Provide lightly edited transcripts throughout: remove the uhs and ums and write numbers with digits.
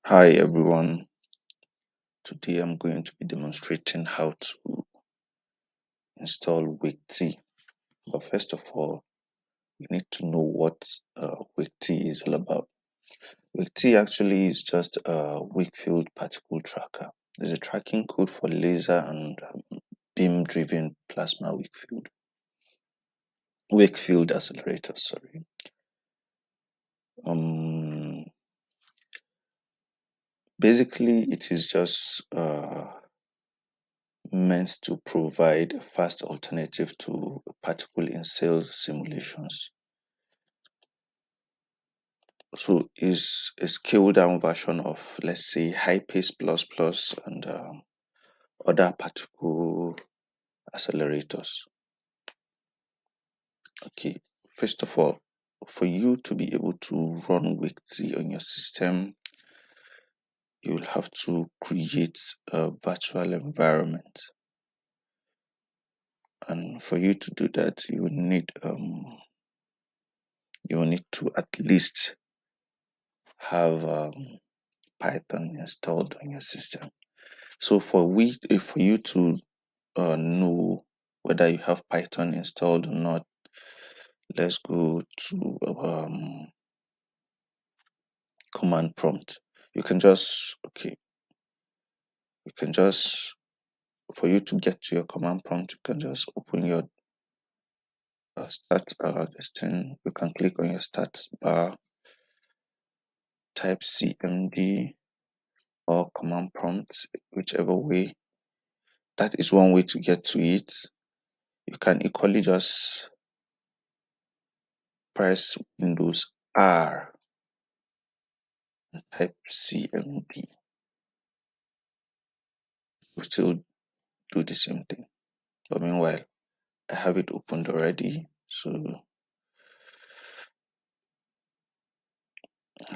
Hi everyone, today I'm going to be demonstrating how to install Wakefield. But first of all, you need to know what Wakefield is all about. Wakefield actually is just a Wakefield particle tracker. There's a tracking code for laser and beam-driven plasma Wakefield accelerators. Sorry. Um, Basically, it is just meant to provide a fast alternative to particle in cell simulations. So is a scaled down version of, let's say, high pace plus plus and other particle accelerators. Okay, first of all, for you to be able to run Wixie on your system, you will have to create a virtual environment. And for you to do that, you will need to at least have Python installed on your system. So for you to know whether you have Python installed or not, let's go to command prompt. You can just for you to get to your command prompt, you can just open your start this thing. You can click on your stats bar, type cmd or command prompt, whichever way. That is one way to get to it. You can equally just press Windows R and type cmd. We still do the same thing. But meanwhile, I have it opened already. So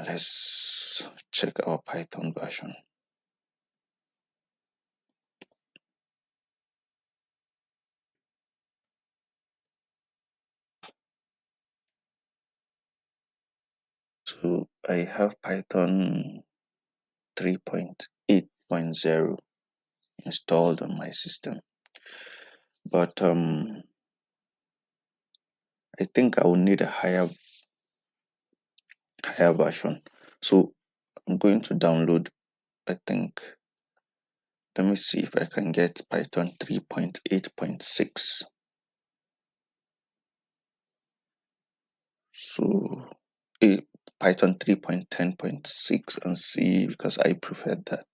let's check our Python version. So I have Python 3.8.0 installed on my system. But I think I will need a higher version. So I'm going to download, I think, let me see if I can get Python 3.8.6. So Python 3.10.6 and see, because I prefer that.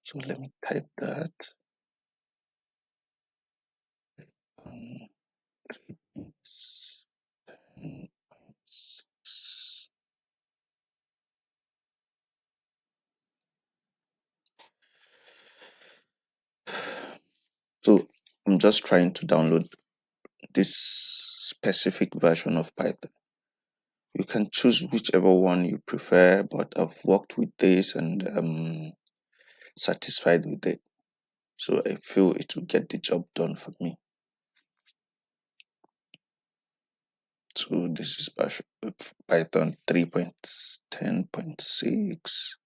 So let me type that. Um, 3.10.6. So I'm just trying to download this specific version of Python. You can choose whichever one you prefer, but I've worked with this and satisfied with it. So I feel it will get the job done for me. So this is Python 3.10.6.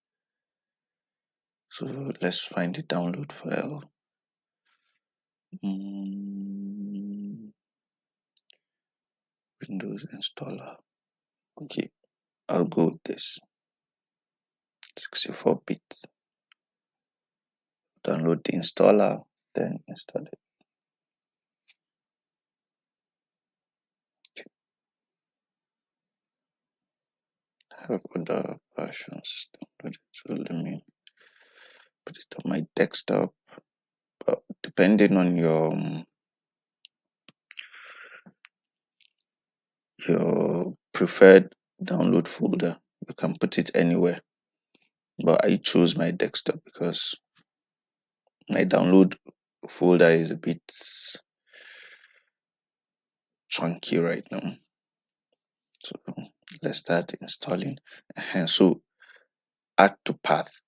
So let's find the download file. Windows installer. Okay, I'll go with this. 64-bit. Download the installer, then install it. Okay. I have other versions downloaded, so let me put it on my desktop. But depending on your preferred download folder, you can put it anywhere. But I choose my desktop because my download folder is a bit chunky right now. So let's start installing. So add to path.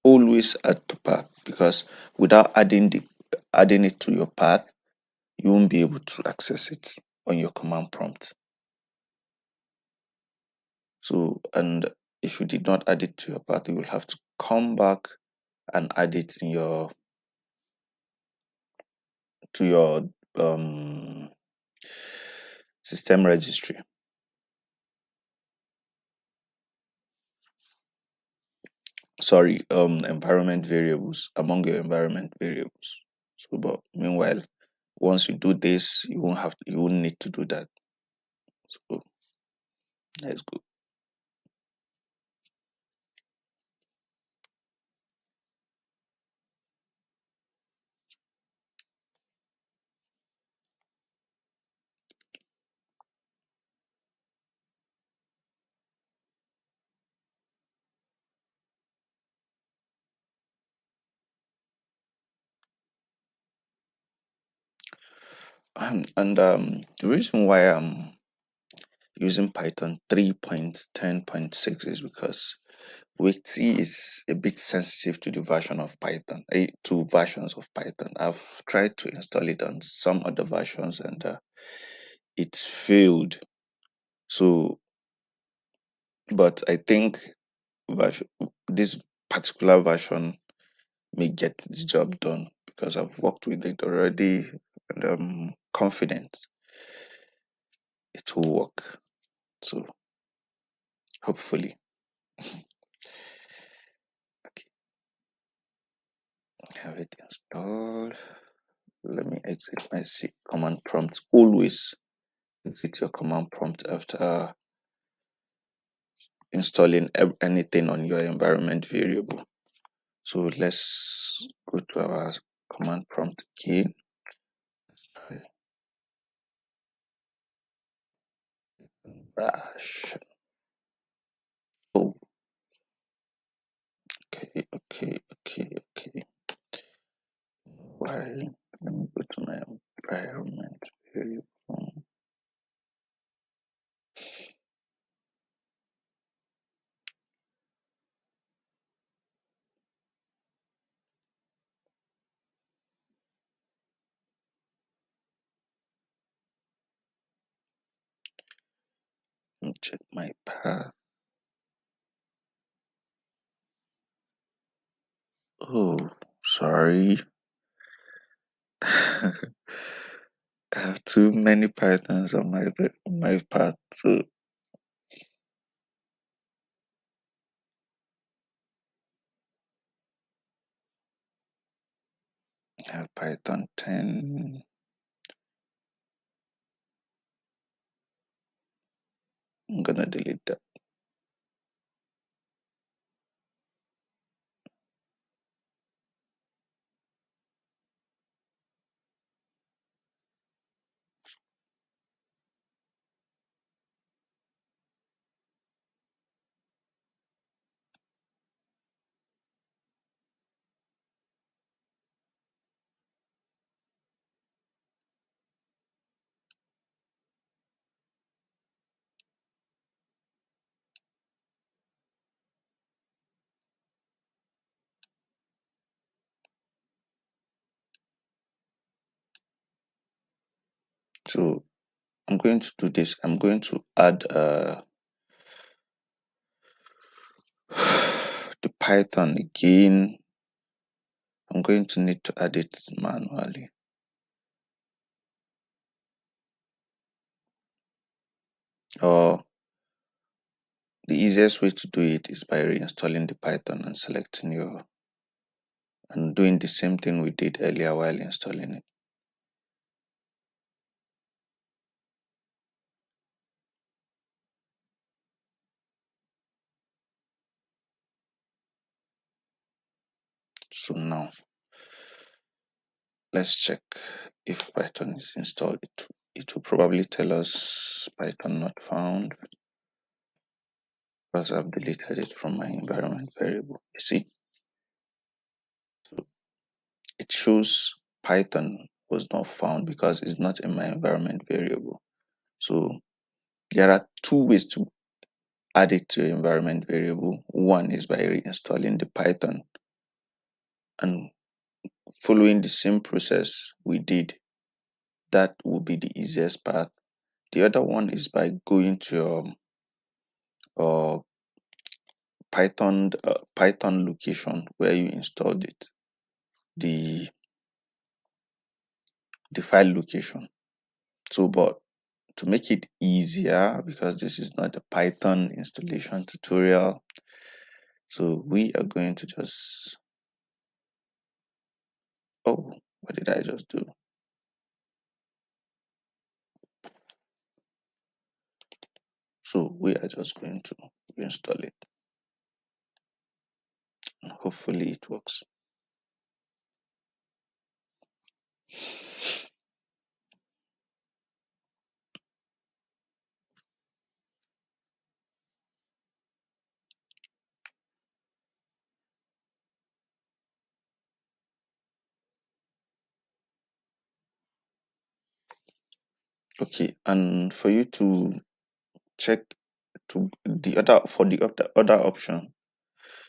Always add to path, because without adding it to your path, you won't be able to access it on your command prompt. So, and if you did not add it to your path, you will have to come back and add it in your to your um, system registry. Sorry, environment variables, among your environment variables. So, but meanwhile, once you do this, you won't need to do that. So let's go. And the reason why I'm using Python 3.10.6 is because Week T is a bit sensitive to the version of Python, to versions of Python. I've tried to install it on some other versions, and it failed. So, but I think version, this particular version may get the job done because I've worked with it already, and I'm confident it will work. So, hopefully, okay, have it installed. Let me exit my command prompt. Always exit your command prompt after installing anything on your environment variable. So let's go to our command prompt again. Try bash. Oh, okay. Why? Let me go to my environment variable. Let me check my path. Oh, sorry. I have too many Pythons on my path. So I have Python 10. I'm gonna delete that. So I'm going to do this. I'm going to add the Python again. I'm going to need to add it manually. Or the easiest way to do it is by reinstalling the Python and selecting your and doing the same thing we did earlier while installing it. So now let's check if Python is installed. It will probably tell us Python not found because I've deleted it from my environment variable. You see, it shows Python was not found because it's not in my environment variable. So there are two ways to add it to your environment variable. One is by reinstalling the Python and following the same process we did. That will be the easiest path. The other one is by going to your Python location where you installed it, the file location. So, but to make it easier, because this is not a Python installation tutorial, so we are going to just, oh, what did I just do? So we are just going to install it, and hopefully it works. Okay, and for you to check to the other option,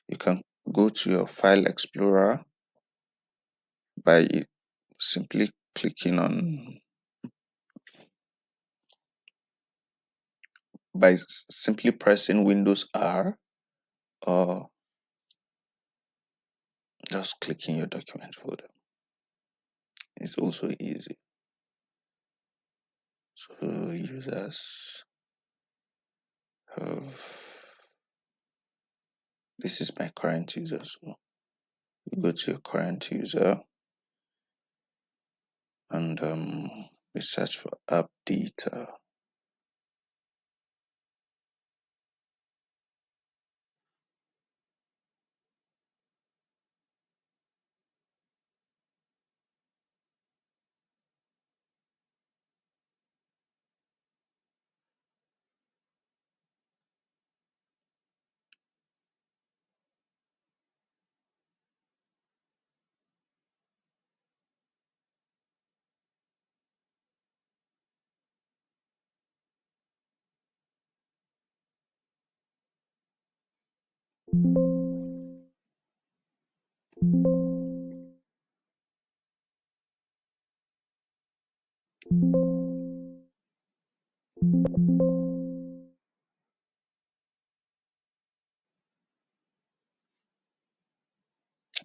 you can go to your file explorer by simply clicking on by simply pressing Windows R, or just clicking your document folder. It's also easy. So users have, this is my current user. So you go to your current user, and we search for app data.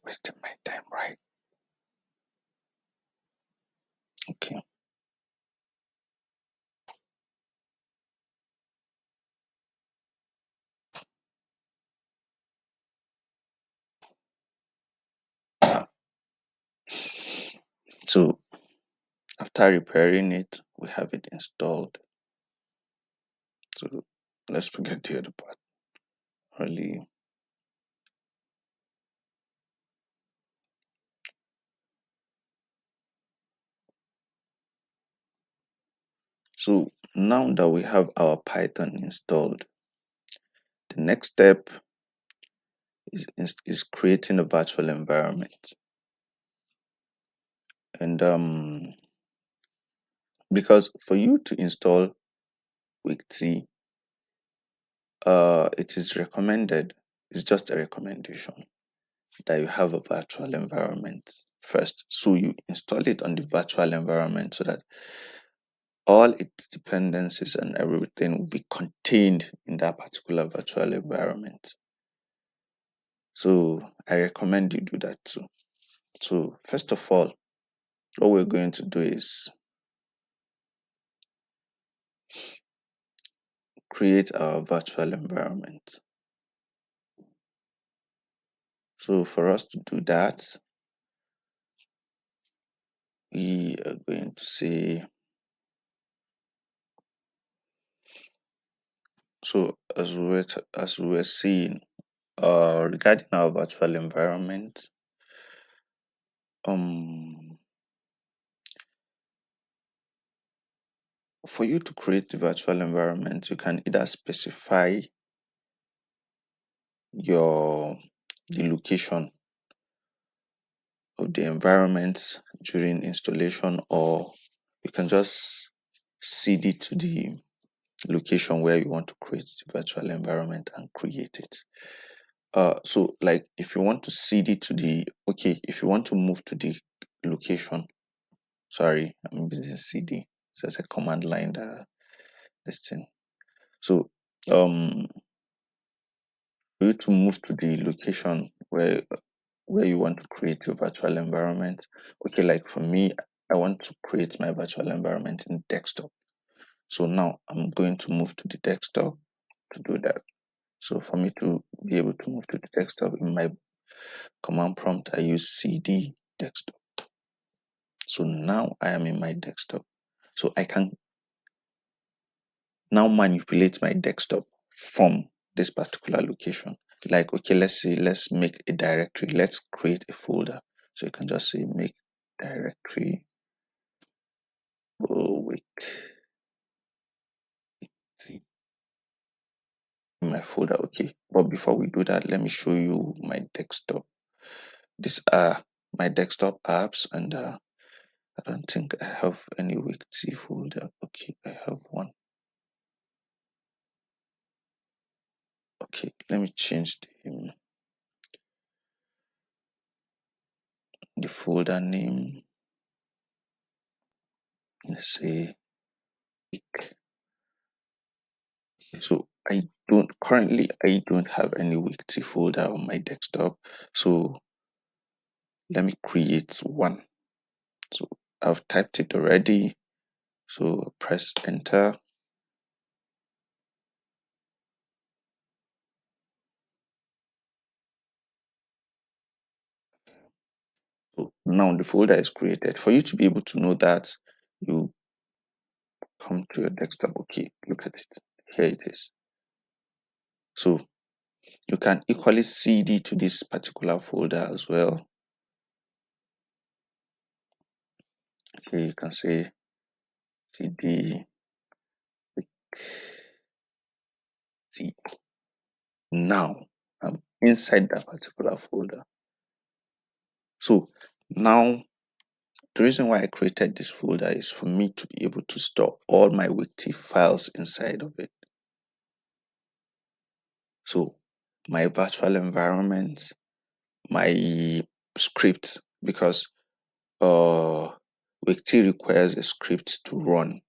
Wasting my time, right? Okay. So after repairing it, we have it installed. So let's forget the other part. Really. So now that we have our Python installed, the next step is creating a virtual environment. And because for you to install Wix, it is recommended, it's just a recommendation, that you have a virtual environment first. So you install it on the virtual environment so that all its dependencies and everything will be contained in that particular virtual environment. So I recommend you do that too. So first of all, what we're going to do is create our virtual environment. So for us to do that, we are going to say, so as we were seeing, regarding our virtual environment, um for you to create the virtual environment, you can either specify your the location of the environment during installation, or you can just cd to the location where you want to create the virtual environment and create it. So like if you want to cd to the, okay, if you want to move to the location, sorry, I'm using cd, so it's a command line that this thing. So um For you to move to the location where you want to create your virtual environment. Okay, like for me, I want to create my virtual environment in desktop. So now I'm going to move to the desktop to do that. So for me to be able to move to the desktop in my command prompt, I use cd desktop. So now I am in my desktop. So I can now manipulate my desktop from this particular location. Like, okay, let's say, let's make a directory. Let's create a folder. So you can just say make directory. Oh, wait. See in my folder. Okay. But before we do that, let me show you my desktop. These are my desktop apps, and I don't think I have any Wiki folder. Okay, I have one. Okay, let me change the folder name. Let's say week. So I don't have any Wiki folder on my desktop. So let me create one. So I've typed it already. So press enter. So now the folder is created. For you to be able to know that, you come to your desktop. Okay, look at it. Here it is. So you can equally cd to this particular folder as well. Here you can say cd c. Now I'm inside that particular folder. So now the reason why I created this folder is for me to be able to store all my Wiki files inside of it. So my virtual environment, my script, because Wiki requires a script to run.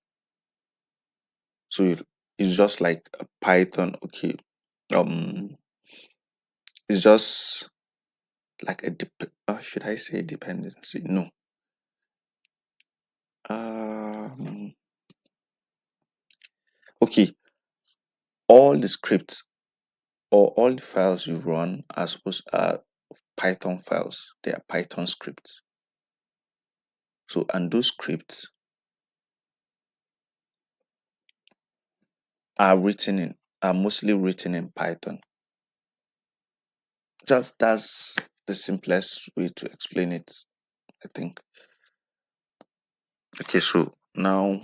So it's just like a Python. Okay, um, it's just like should I say dependency? No. Um, okay, all the scripts or all the files you run are supposed are Python files. They are Python scripts. So and those scripts are mostly written in Python. Just that's the simplest way to explain it, I think. Okay, so now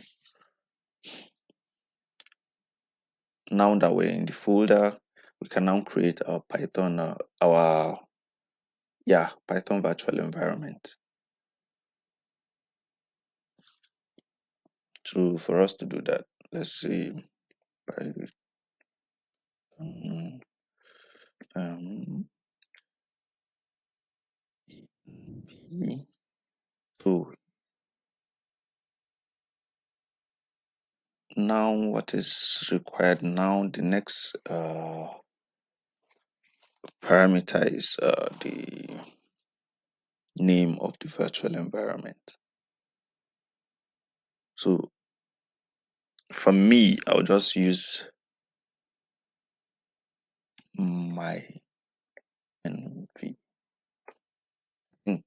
that we're in the folder, we can now create our Python, our Python virtual environment. So for us to do that, let's see. Python, um, v. So now what is required now? The next parameter is the name of the virtual environment. So for me, I'll just use my NV. I think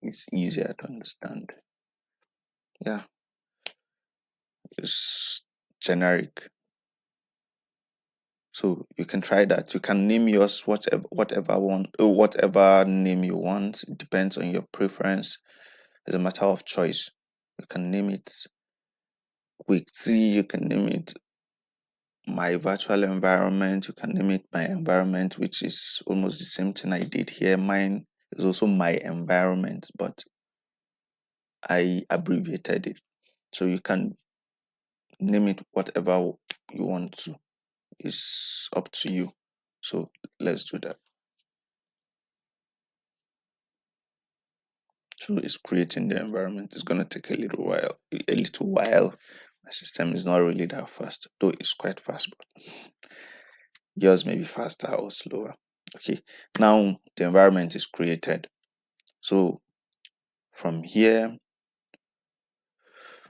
it's easier to understand. Yeah, it's generic. So you can try that. You can name yours whatever name you want. It depends on your preference. It's a matter of choice. You can name it Wiki, you can name it my virtual environment, you can name it my environment, which is almost the same thing I did here. Mine is also my environment, but I abbreviated it. So you can name it whatever you want to. It's up to you. So let's do that. So it's creating the environment. It's gonna take a little while. A little while. My system is not really that fast, though it's quite fast. But Yours may be faster or slower. Okay, now the environment is created. So from here,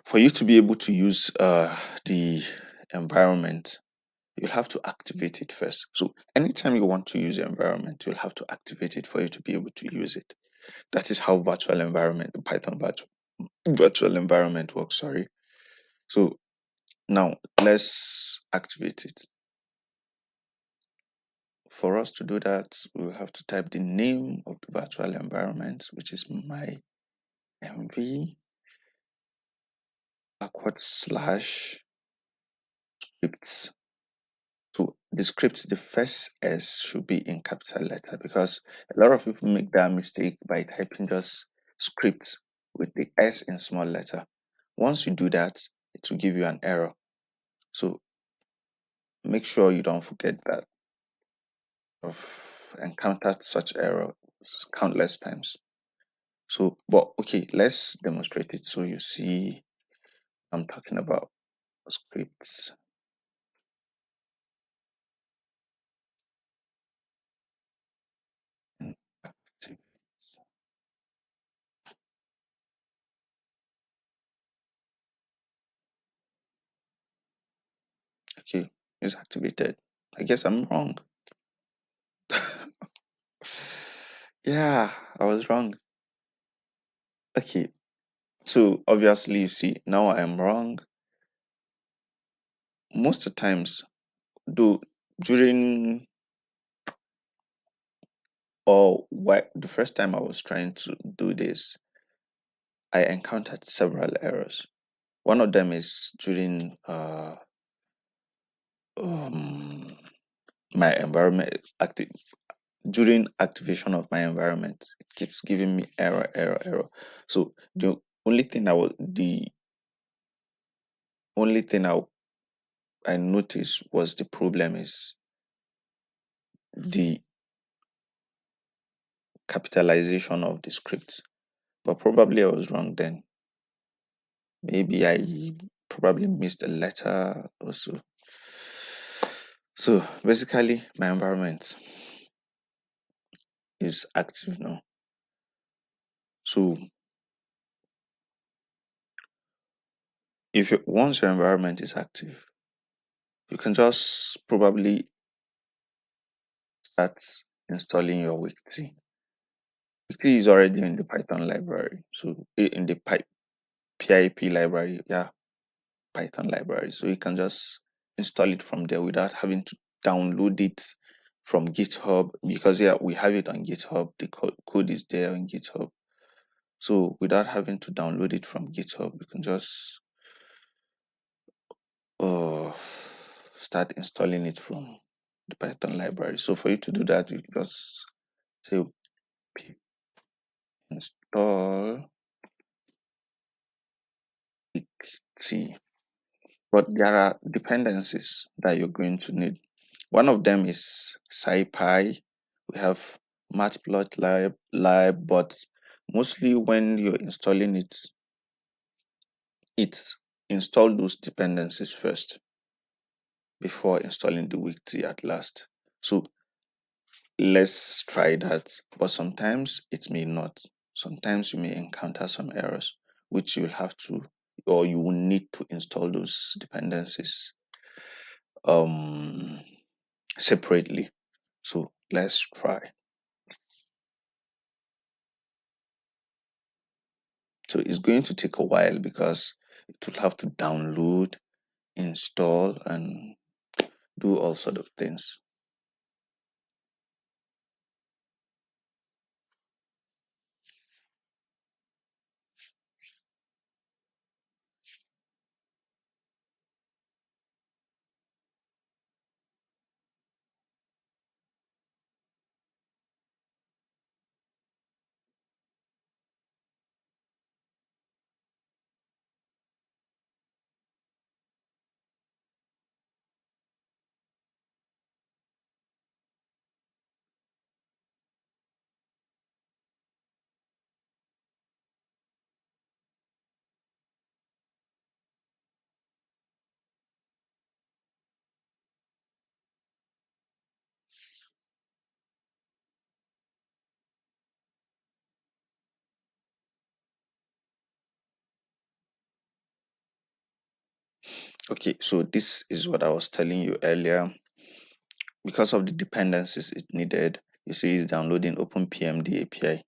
for you to be able to use the environment, you'll have to activate it first. So anytime you want to use the environment, you'll have to activate it for you to be able to use it. That is how virtual environment, Python virtual environment works. Sorry. So now let's activate it. For us to do that, we'll have to type the name of the virtual environment, which is my MV backward slash scripts. So the scripts, the first S should be in capital letter because a lot of people make that mistake by typing just scripts with the S in small letter. Once you do that, it will give you an error. So make sure you don't forget that. I've encountered such errors countless times. So, but okay, let's demonstrate it so you see I'm talking about scripts. And activates. Okay, it's activated. I guess I'm wrong. Yeah, I was wrong. Okay, so obviously, you see, now I am wrong. Most of the times, though, during or what the first time I was trying to do this, I encountered several errors. One of them is during um, my environment during activation of my environment. It keeps giving me error. So the only thing I noticed was the problem is the capitalization of the script. But probably I was wrong then. Maybe I probably missed a letter or so. So basically, my environment is active now. So if once your environment is active, you can just probably start installing your Wiki. Wiki is already in the Python library, so in the pip library, yeah, Python library. So you can just install it from there without having to download it from GitHub because yeah, we have it on GitHub. The code is there on GitHub. So without having to download it from GitHub, you can just uh, start installing it from the Python library. So for you to do that, you just say pip install Wiki. But there are dependencies that you're going to need. One of them is SciPy. We have matplotlib, but mostly when you're installing it, it's install those dependencies first before installing the wiki at last. So let's try that. But sometimes it may not. Sometimes you may encounter some errors, which you'll have to or you will need to install those dependencies um separately. So let's try. So it's going to take a while because it will have to download, install, and do all sort of things. Okay, so this is what I was telling you earlier. Because of the dependencies it needed, you see it's downloading OpenPMD API.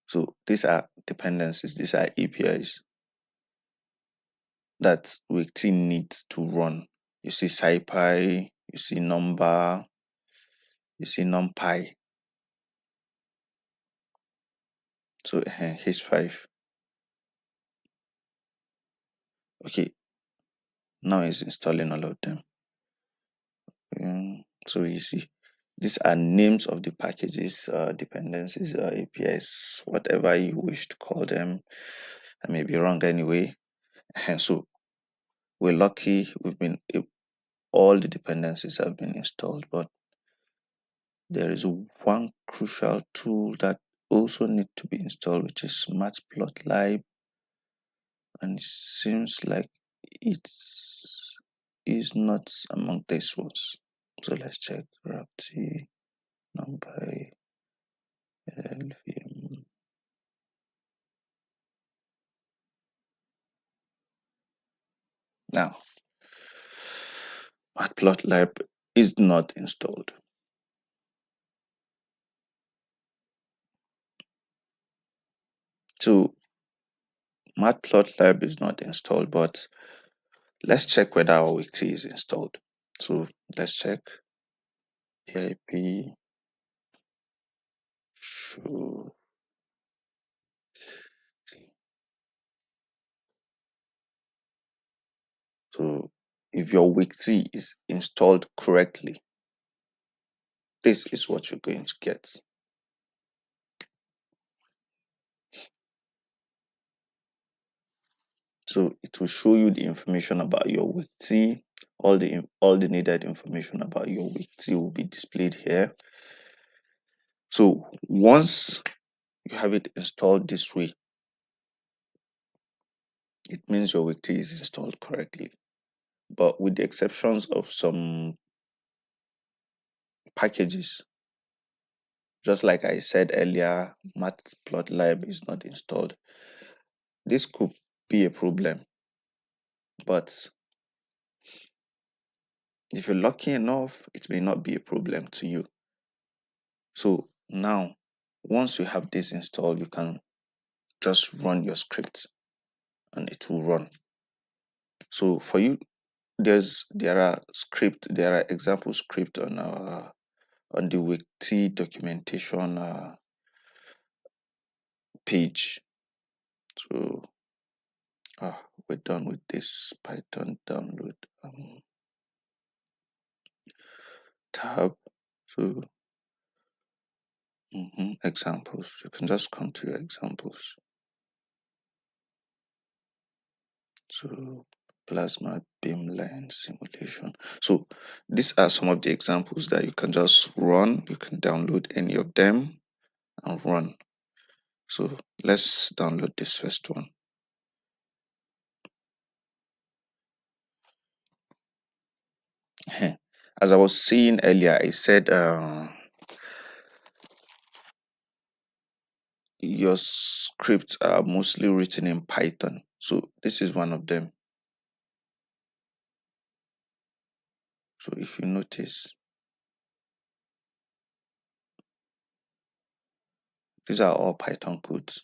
So these are dependencies, these are APIs that Wake needs to run. You see SciPy, you see number, you see NumPy. So H5. Okay, now it's installing all of them. So you see, these are names of the packages, dependencies, APIs, whatever you wish to call them. I may be wrong anyway. And so we're lucky all the dependencies have been installed, but there is one crucial tool that also need to be installed, which is Matplotlib, and it seems like it's is not among these ones. So let's check RapT, NumPy, LVM. Now, Matplotlib is not installed. So Matplotlib is not installed, but let's check whether our Wiki is installed. So let's check pip show. So if your Wiki is installed correctly, this is what you're going to get. So it will show you the information about your Wiki. All the needed information about your Wiki will be displayed here. So once you have it installed this way, it means your Wiki is installed correctly. But with the exceptions of some packages, just like I said earlier, Matplotlib is not installed. This could be a problem, but if you're lucky enough, it may not be a problem to you. So now, once you have this installed, you can just run your script and it will run. So for you, there are example script on the Wiki documentation page. So we're done with this Python download tab. So examples, you can just come to your examples. So plasma beamline simulation. So these are some of the examples that you can just run. You can download any of them and run. So let's download this first one. As I was saying earlier, I said your scripts are mostly written in Python. So this is one of them. So if you notice, these are all Python codes.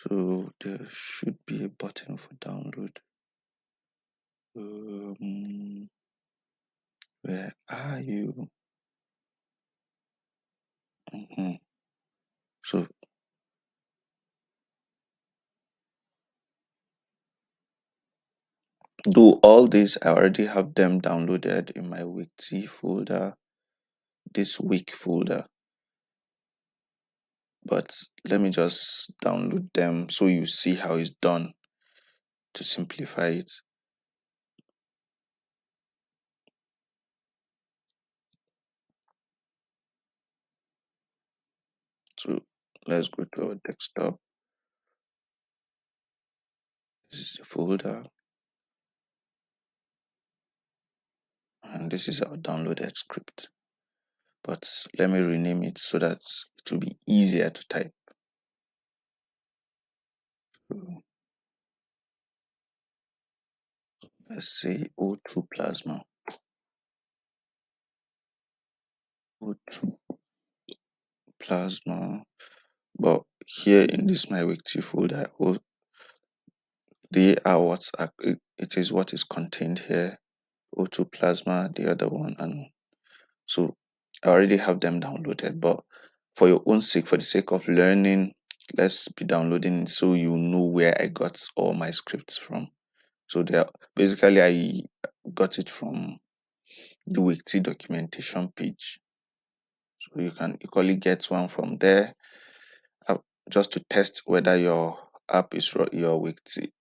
So there should be a button for download. Where are you? So do all this, I already have them downloaded in my Wiki folder, this week folder. But let me just download them so you see how it's done to simplify it. So let's go to our desktop. This is the folder, and this is our downloaded script. But let me rename it so that it will be easier to type. let's say O2 plasma. O2 plasma. But here in this my Wiki folder, they are it is what is contained here. O2 plasma, the other one, and so I already have them downloaded. But for your own sake, for the sake of learning, let's be downloading it so you know where I got all my scripts from. So they are basically I got it from the Wiki documentation page. So you can equally get one from there, uh, just to test whether your app is your Wiki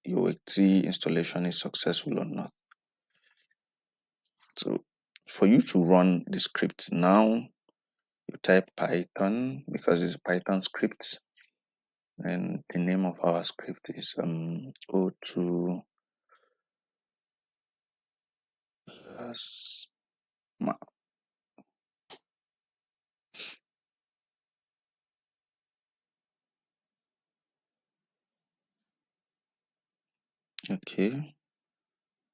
installation is successful or not. So for you to run the script now, you type Python because it's a Python script, and the name of our script is O2 plasma. Okay,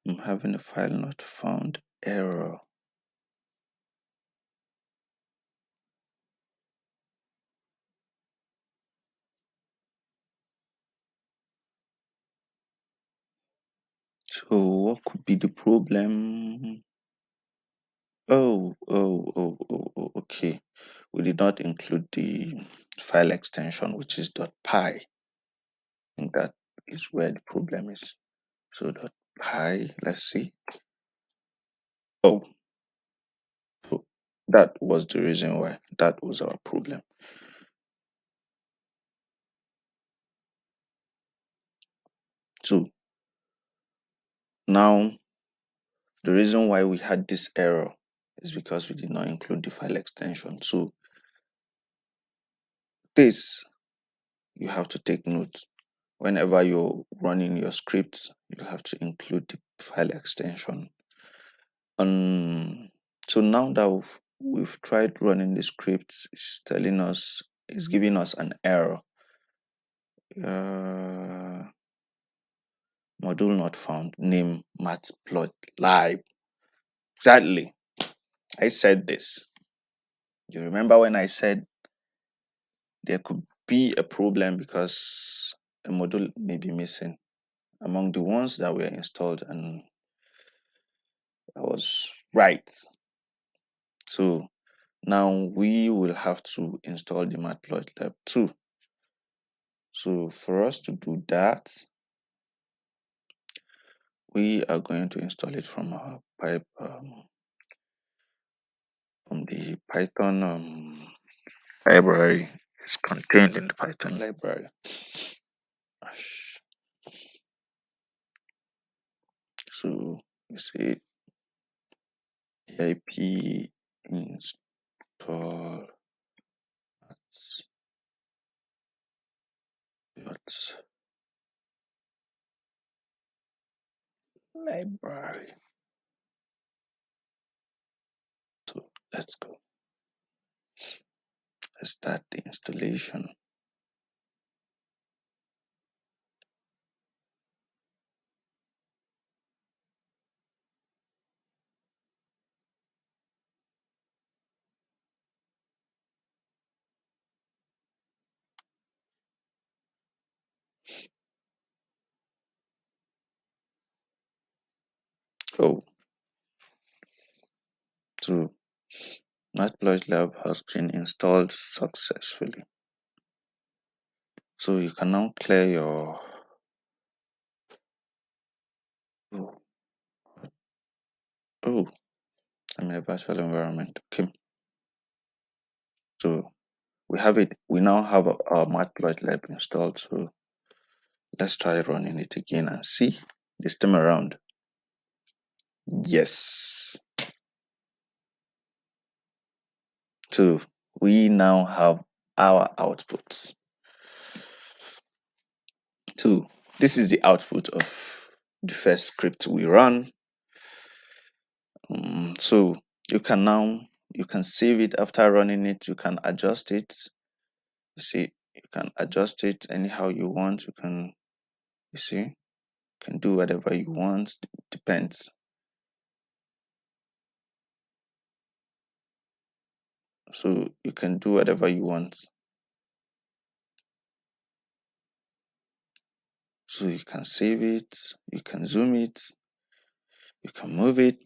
I'm having a file not found error. So what could be the problem? Okay. We did not include the file extension, which is .py. I think that is where the problem is. So .py, let's see. Oh, so that was the reason why. That was our problem. So now the reason why we had this error is because we did not include the file extension. So this you have to take note. Whenever you're running your scripts, you have to include the file extension. So now that we've tried running the script, it's giving us an error. Module not found, name matplotlib. Exactly. I said this. Do you remember when I said there could be a problem because a module may be missing among the ones that were installed, and I was right. So now we will have to install the matplotlib too. So for us to do that, we are going to install it from our pipe, from the Python library. It's contained in the Python library. So you say pip install dot library. So let's go. Let's start the installation. Oh, so matplotlib has been installed successfully. So you can now clear your oh, oh I'm in a virtual environment. Okay. So we have it. We now have our matplotlib installed. So let's try running it again and see this time around. Yes. So we now have our outputs. So this is the output of the first script we run. So you can save it after running it. You can adjust it. You see, you can adjust it anyhow you want. You see, can do whatever you want, depends. So you can do whatever you want. So you can save it, you can zoom it, you can move it.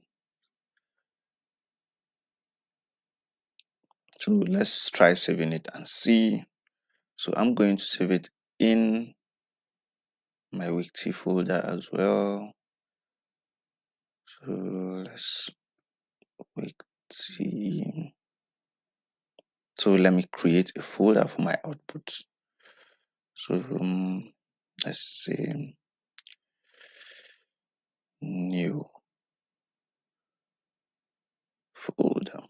So let's try saving it and see. So I'm going to save it in my Wiki folder as well. So let's Wiki. So let me create a folder for my output. So let's say new folder.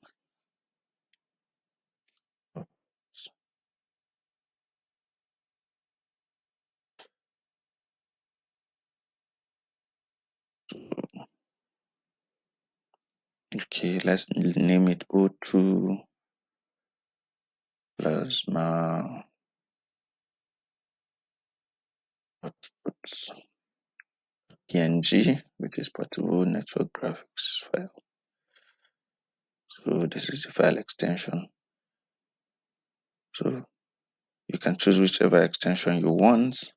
Okay, let's name it O2 plasma outputs PNG, which is portable network graphics file. So this is the file extension. So you can choose whichever extension you want.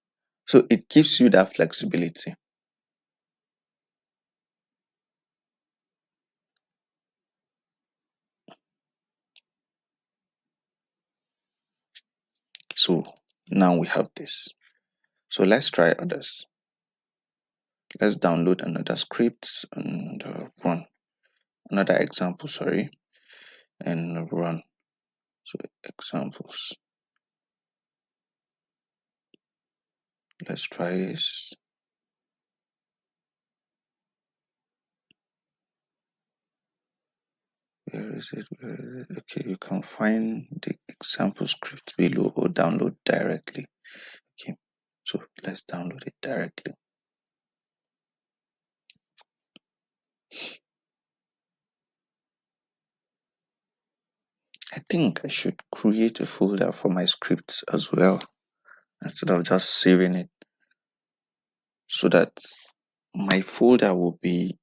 So it gives you that flexibility. So now we have this. So let's try others. Let's download another script and run. Another example, sorry, and run. So examples. Let's try this. Where is it? Where is it? Okay, you can find the example script below or download directly. Okay, so let's download it directly. I think I should create a folder for my scripts as well instead of just saving it, so that my folder will be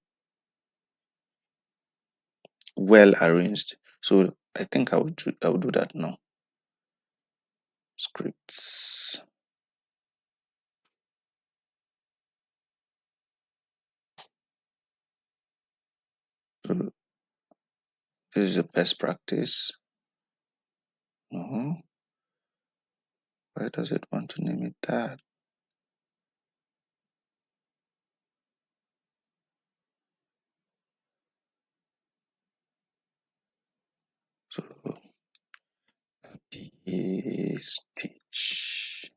well arranged. So I think I will do that now. Scripts. So this is a best practice. Why does it want to name it that? So stitch.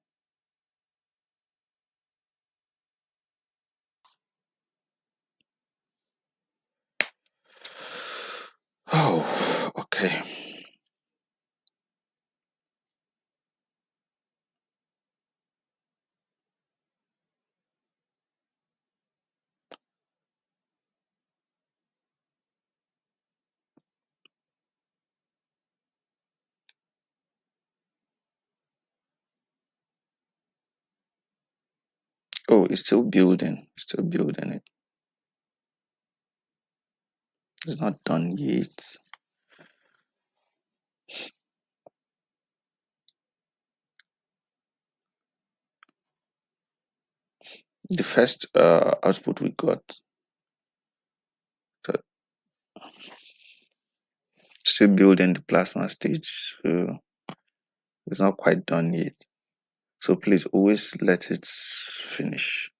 Oh, okay. Oh, it's still building. Still building it. It's not done yet. The first output we got, so still building the plasma stage. So it's not quite done yet. So please always let it finish.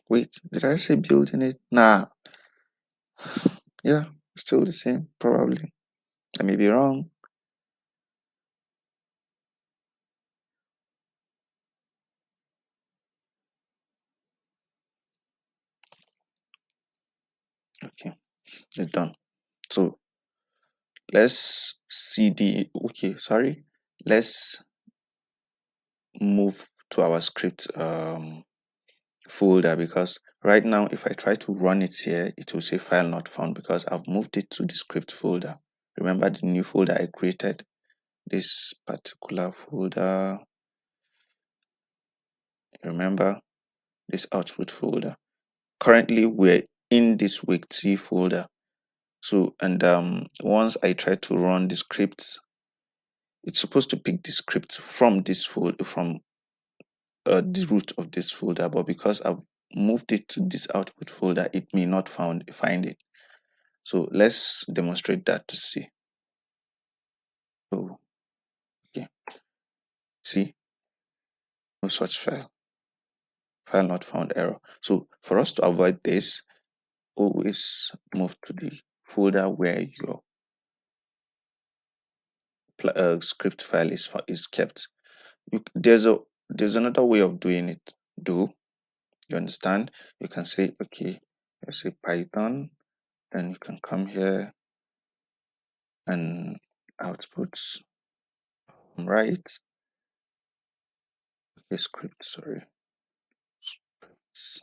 Wait, did I say building it? Nah. Yeah, still the same, probably. I may be wrong. Okay, it's done. So let's see the sorry. Let's move to our script folder, because right now if I try to run it here, it will say file not found because I've moved it to the script folder. Remember the new folder I created, this particular folder. Remember this output folder. Currently, we're in this wake folder. So, and once I try to run the scripts, it's supposed to pick the script from this folder, from the root of this folder, but because I've moved it to this output folder, it may not find it. So let's demonstrate that to see. So, okay, see, no such file not found error. So for us to avoid this, always move to the folder where your script file is kept. There's another way of doing it. You understand? You can say, okay, let's say Python, then you can come here and outputs, right? Okay, script, sorry. Scripts.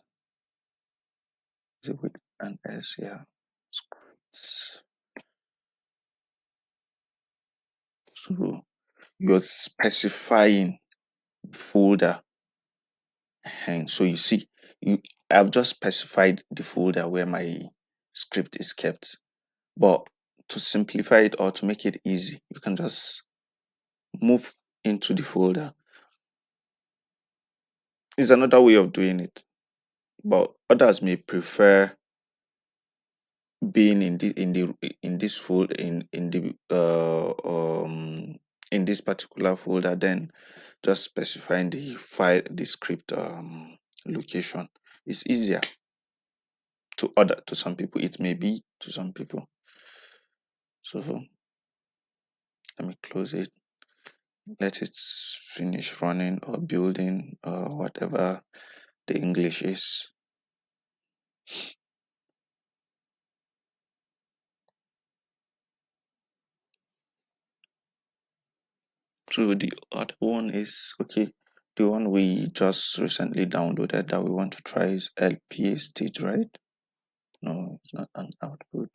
Is it with an S? Yeah. Scripts. So you're specifying folder. And so you see, I've just specified the folder where my script is kept. But to simplify it or to make it easy, you can just move into the folder. It's another way of doing it, but others may prefer being in this folder in this particular folder, then just specifying the script location is easier. To some people it may be, to some people. So let me close it, let it finish running or building or whatever the English is. So the other one is, okay, the one we just recently downloaded that we want to try is LPA stage, right? No, it's not an output.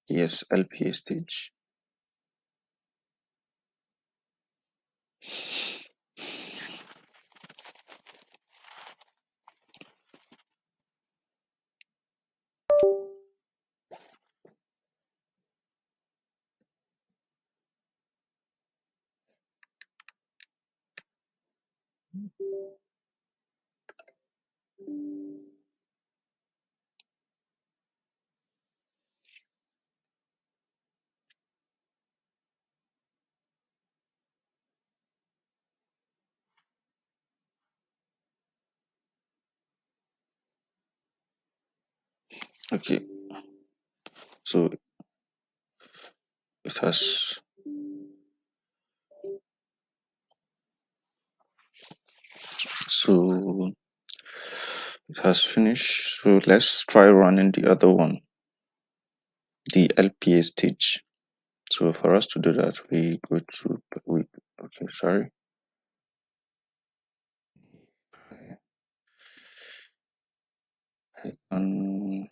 Yes, LPA stage. Okay, so it has, so it has finished. So let's try running the other one, the LPA stage. So for us to do that, we go to okay, sorry. Um,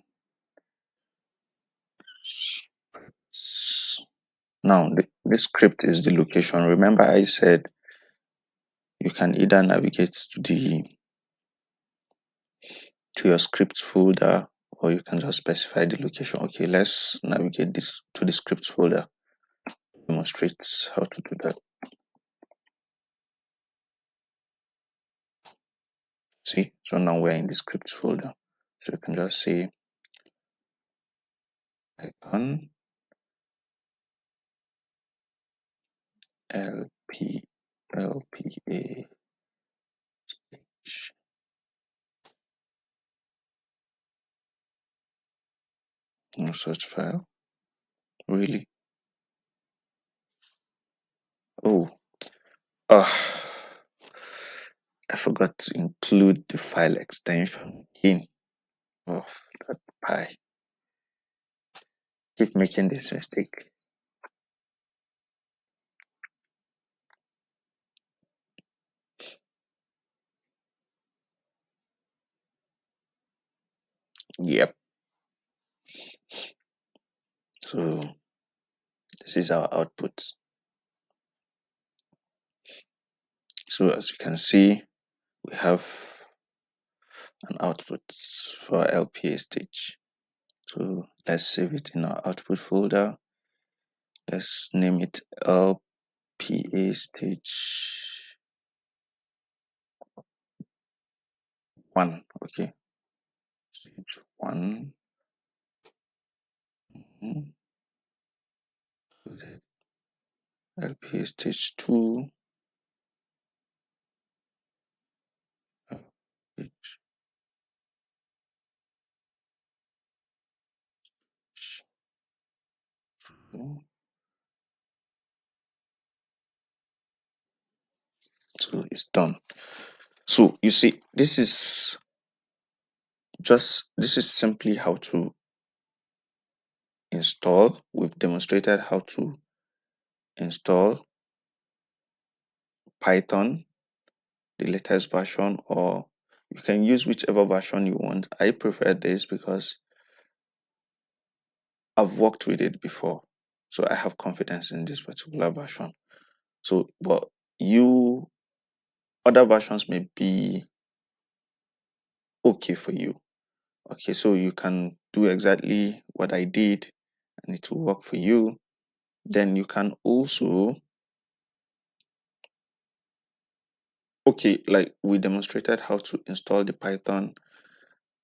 Now this script is the location. Remember I said you can either navigate to your script folder, or you can just specify the location. Okay, let's navigate this to the script folder. Demonstrates how to do that. See, so now we're in the script folder. So you can just say Python LP LPA stage. No such file. Really? Oh, uh, I forgot to include the file extension in. Oh, that pie. Keep making this mistake. Yep. So this is our output. So as you can see, we have an output for our LPA stage. So let's save it in our output folder. Let's name it LPA stage 1. Okay, stage 1. Mhm. LPA stage 2. Stage 2. So it's done. So you see, this is simply how to install. We've demonstrated how to install Python, the latest version, or you can use whichever version you want. I prefer this because I've worked with it before, so I have confidence in this particular version. So, but you other versions may be okay for you. Okay, so you can do exactly what I did and it will work for you. Then you can also, okay, like we demonstrated how to install the Python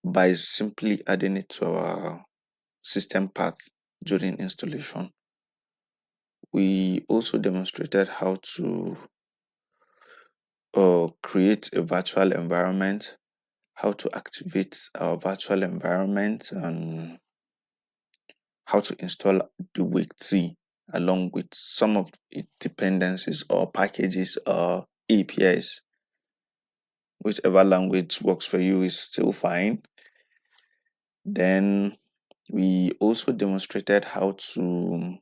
by simply adding it to our system path during installation. We also demonstrated how to create a virtual environment, how to activate our virtual environment, and how to install the Wake along with some of its dependencies or packages or APIs. Whichever language works for you is still fine. Then we also demonstrated how to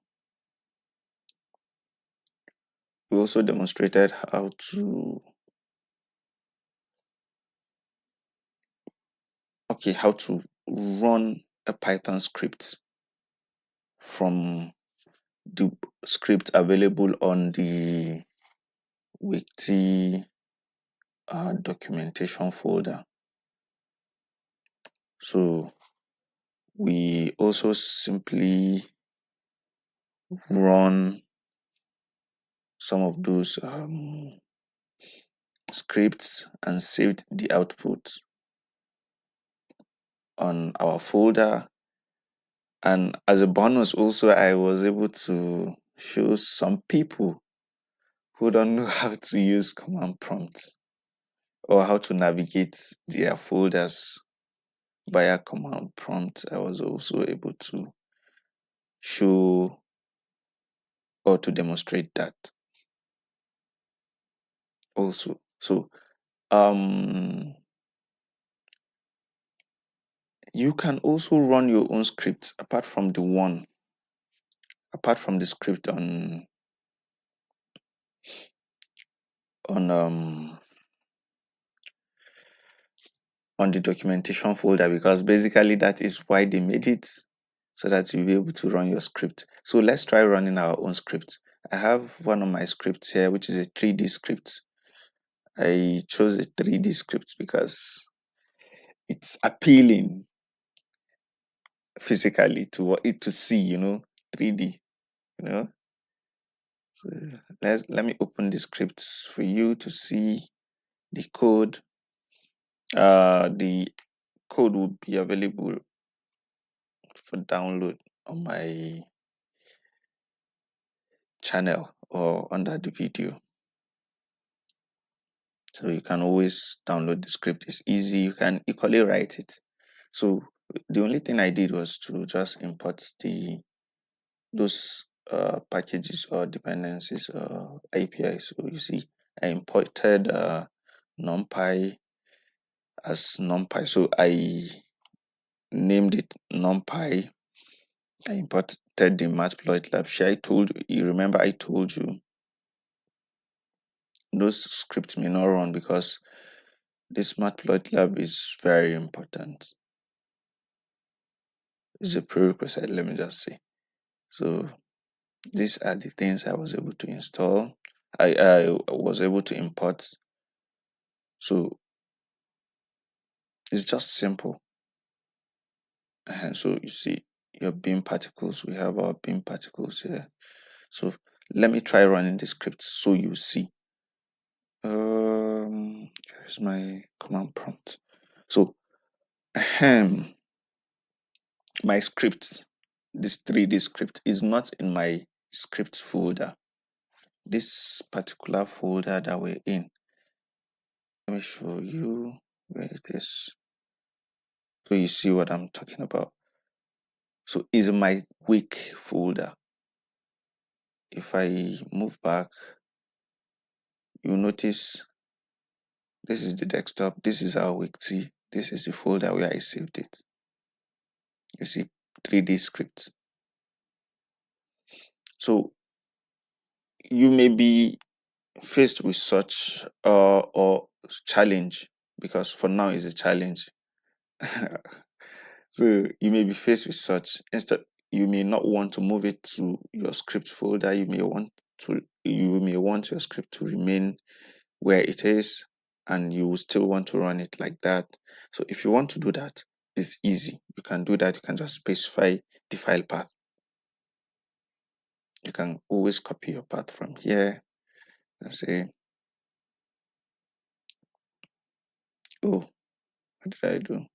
how to run a Python script from the script available on the Wiki documentation folder. So we also simply run some of those scripts and saved the output on our folder. And as a bonus, also, I was able to show some people who don't know how to use command prompts or how to navigate their folders via command prompt. I was also able to show or to demonstrate that also. So you can also run your own scripts apart from the script on on the documentation folder, because basically that is why they made it, so that you'll be able to run your script. So let's try running our own script. I have one of my scripts here, which is a 3D script. I chose a 3D script because it's appealing physically to it to see, 3D, you know. So let me open the scripts for you to see the code. The code will be available for download on my channel or under the video. So you can always download the script. It's easy. You can equally write it. So the only thing I did was to just import those packages or dependencies or APIs. So you see, I imported NumPy as NumPy. So I named it NumPy. I imported the matplotlib. You remember I told you those scripts may not run because this matplotlib is very important. It's a prerequisite, let me just say. So these are the things I was able to install. I was able to import. So it's just simple. And so you see your beam particles, we have our beam particles here. So let me try running the script so you see. Here's my command prompt. So my script, this 3D script, is not in my scripts folder. This particular folder that we're in, let me show you where it is so you see what I'm talking about. So is my wake folder. If I move back, you notice this is the desktop, this is our wake T, this is the folder where I saved it. You see 3D scripts. So you may be faced with such or challenge, because for now it's a challenge. So you may be faced with such. Instead, you may not want to move it to your script folder. You may want your script to remain where it is, and you will still want to run it like that. So if you want to do that, it's easy. You can do that. You can just specify the file path. You can always copy your path from here and say, oh, what did I do?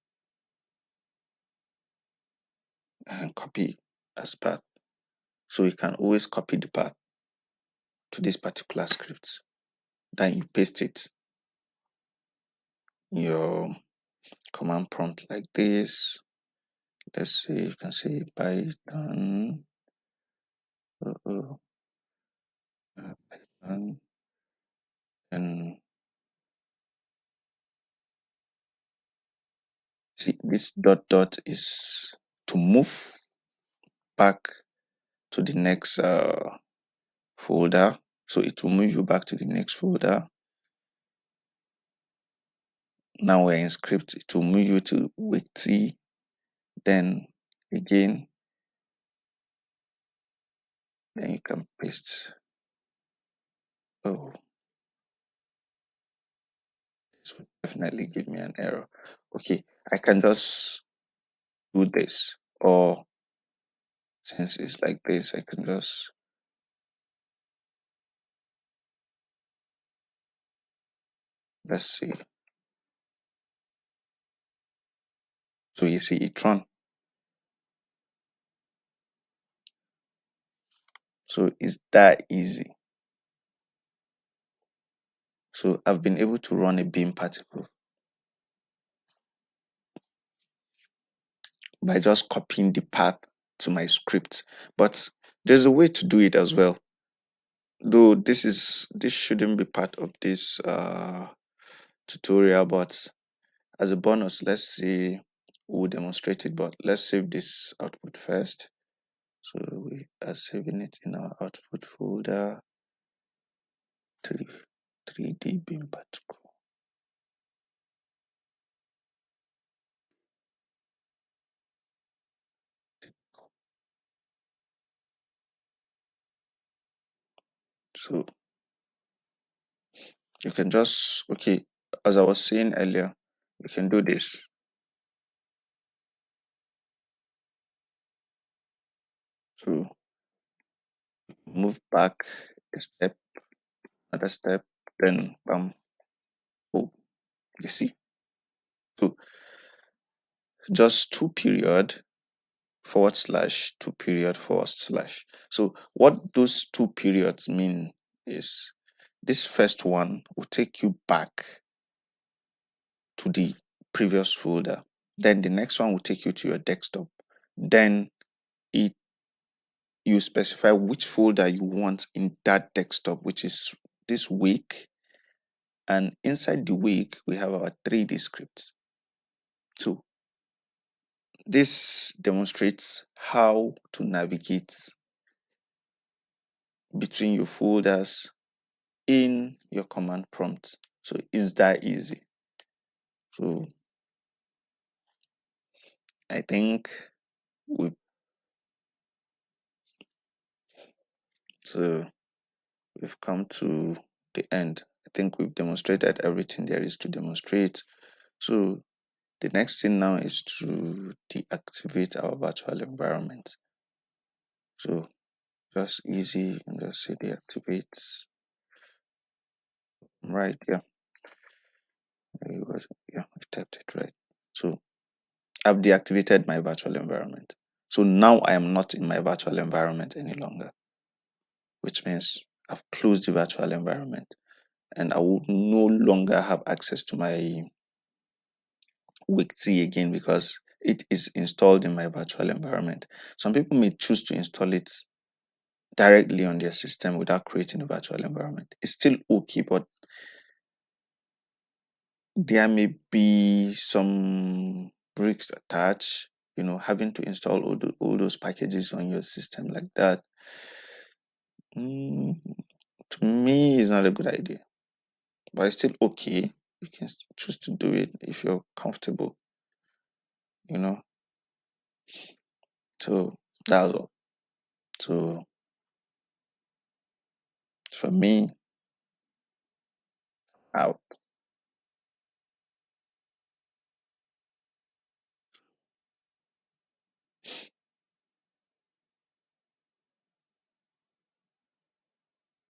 And copy as path. So you can always copy the path to this particular script. Then you paste it in your command prompt like this. Let's say you can say Python, uh, Python, and see this dot dot is to move back to the next folder. So it will move you back to the next folder. Now we're in script. It will move you to wait T. Then again, then you can paste. Oh, this would definitely give me an error. Okay, I can just do this, or since it's like this, I can just, let's see. So you see it run. So it's that easy. So I've been able to run a beam particle by just copying the path to my script. But there's a way to do it as well. Though this shouldn't be part of this tutorial, but as a bonus, let's see, we'll demonstrate it, but let's save this output first. So we are saving it in our output folder, 3D beam particle. So you can just, okay, as I was saying earlier, you can do this. So move back a step, another step, then bam. Oh, you see? So just two period forward slash two period forward slash. So what those two periods mean is this first one will take you back to the previous folder. Then the next one will take you to your desktop. Then it you specify which folder you want in that desktop, which is this week. And inside the week, we have our 3D scripts. So this demonstrates how to navigate between your folders in your command prompt. So it's that easy. So I think we so we've come to the end. I think we've demonstrated everything there is to demonstrate. So the next thing now is to deactivate our virtual environment. So just easy, and just say deactivate. Right, yeah. Yeah, I typed it right. So I've deactivated my virtual environment. So now I am not in my virtual environment any longer, which means I've closed the virtual environment and I will no longer have access to my Wix again because it is installed in my virtual environment. Some people may choose to install it directly on their system without creating a virtual environment. It's still okay, but there may be some bricks attached, having to install all those packages on your system like that. mm, to me is not a good idea, but it's still okay. You can choose to do it if you're comfortable, you know so that's all. So for me, out.